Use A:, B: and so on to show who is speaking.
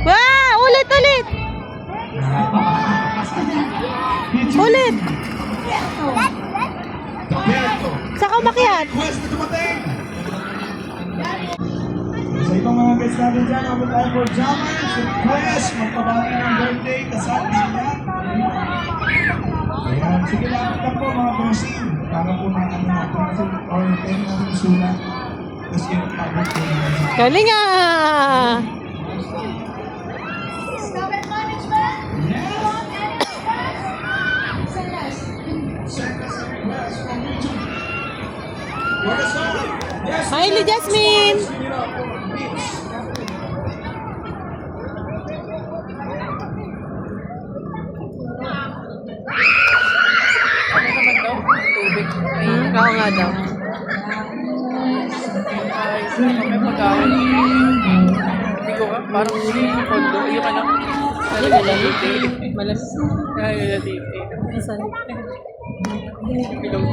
A: Wow! Ulit, ulit! Ulit! Saka umakyat.
B: Sa ibang mga guests natin dyan, abot tayo for Jammers, request, magpabati ng birthday, kasal din yan. Ayan, sige lang po mga bossing, para po na ano natin, or pwede natin sulat. Tapos yung pabot po naman.
A: Galing ah! Hi, Jasmine! Oo nga daw.
C: May pagkain. Hindi ko ka, parang yung kondo. Yung anak. Malas. Ay, laliti. Malas. Bilog.